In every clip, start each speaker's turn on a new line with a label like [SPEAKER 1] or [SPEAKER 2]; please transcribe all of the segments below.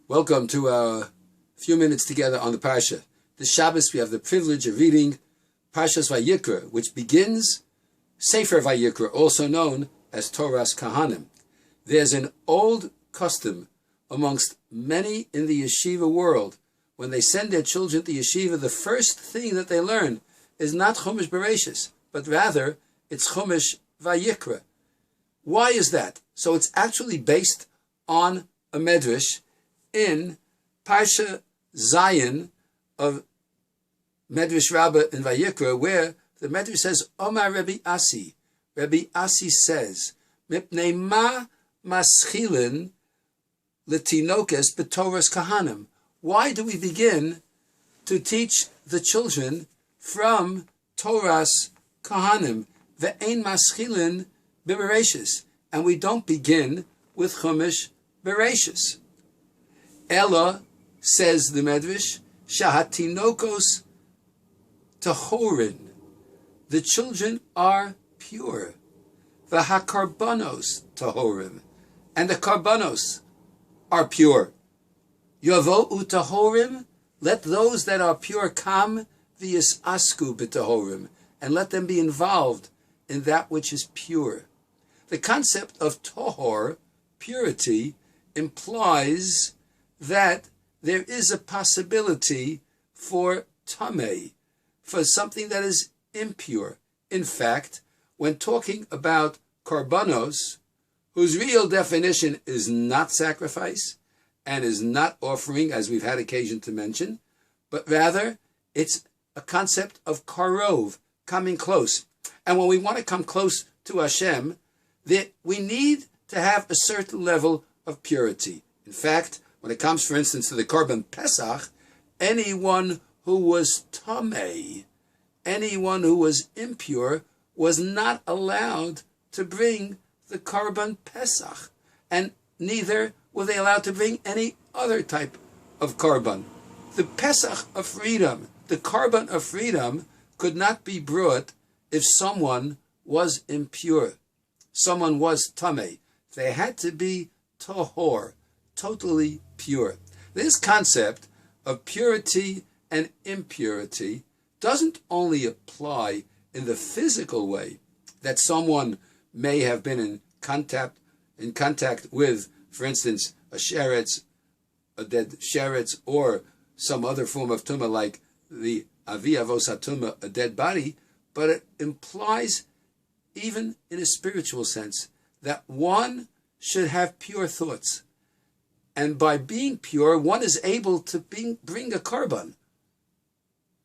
[SPEAKER 1] Welcome to our few minutes together on the Parsha. This Shabbos we have the privilege of reading Parshas Vayikra, which begins Sefer Vayikra, also known as Torah's Kahanim. There's an old custom amongst many in the yeshiva world. When they send their children to yeshiva, the first thing that they learn is not Chumash Bereshis, but rather it's Chumash Vayikra. Why is that? So it's actually based on a medrash in Parsha Zayin of Medrash Rabbah in Vayikra, where the medrash says, Omar Rabbi Asi. Rabbi Asi says, Mipnei ma maschilin letinokes b'Torah's kahanim. Why do we begin to teach the children from Torah's kahanim? Ve'ein maschilin b'Bereshis. And we don't begin with Chumash Bereshis. Ella, says the Medrash, Shahatinokos Tahorin. The children are pure. Vahakarbanos Tahorim. And the karbanos are pure. Yavo utahorim. Let those that are pure come v'yis asku b'tahorim. And let them be involved in that which is pure. The concept of tohor, purity, implies that there is a possibility for tamei, for something that is impure. In fact, when talking about karbanos, whose real definition is not sacrifice and is not offering, as we've had occasion to mention, but rather it's a concept of karov, coming close. And when we want to come close to Hashem, that we need to have a certain level of purity. In fact, when it comes, for instance, to the Korban Pesach, anyone who was tamei, anyone who was impure, was not allowed to bring the Korban Pesach, and neither were they allowed to bring any other type of Korban. The Pesach of freedom, the Korban of freedom, could not be brought if someone was impure, someone was tamei. They had to be tahor, totally pure. This concept of purity and impurity doesn't only apply in the physical way, that someone may have been in contact with, for instance, a sheretz, a dead sheretz, or some other form of tumah like the avi avos hatumah, a dead body, but it implies, even in a spiritual sense, that one should have pure thoughts. And by being pure, one is able to bring a korban.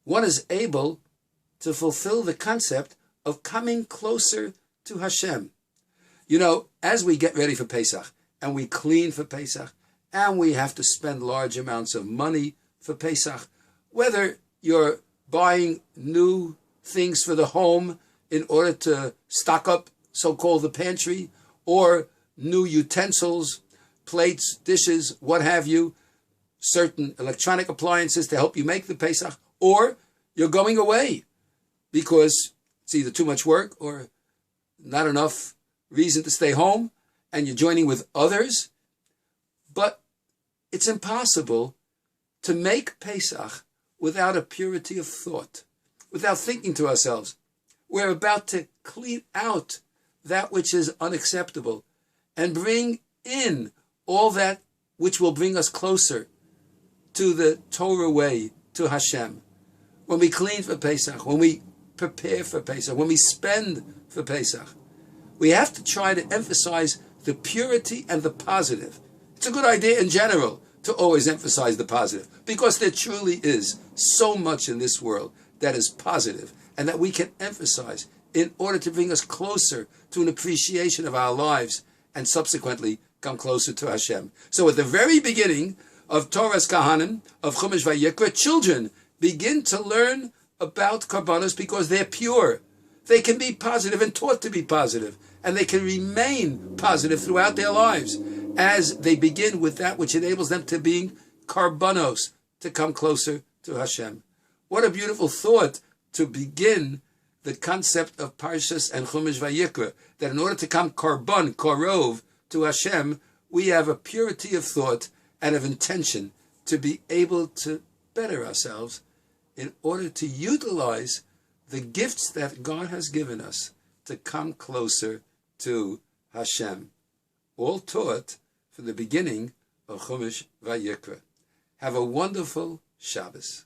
[SPEAKER 1] One is able to fulfill the concept of coming closer to Hashem. You know, as we get ready for Pesach, and we clean for Pesach, and we have to spend large amounts of money for Pesach, whether you're buying new things for the home in order to stock up, so-called the pantry, or new utensils, plates, dishes, what have you, certain electronic appliances to help you make the Pesach, or you're going away because it's either too much work or not enough reason to stay home, and you're joining with others. But it's impossible to make Pesach without a purity of thought, without thinking to ourselves, we're about to clean out that which is unacceptable and bring in all that which will bring us closer to the Torah way, to Hashem. When we clean for Pesach, when we prepare for Pesach, when we spend for Pesach, we have to try to emphasize the purity and the positive. It's a good idea in general to always emphasize the positive, because there truly is so much in this world that is positive and that we can emphasize in order to bring us closer to an appreciation of our lives and subsequently come closer to Hashem. So at the very beginning of Torah's Kahanim, of Chumash Vayikra, children begin to learn about karbanos because they're pure. They can be positive and taught to be positive, and they can remain positive throughout their lives as they begin with that which enables them to be karbanos, to come closer to Hashem. What a beautiful thought to begin the concept of Parshas and Chumash Vayikra, that in order to come karban, korov, to Hashem, we have a purity of thought and of intention to be able to better ourselves in order to utilize the gifts that God has given us to come closer to Hashem. All taught from the beginning of Chumash Vayikra. Have a wonderful Shabbos.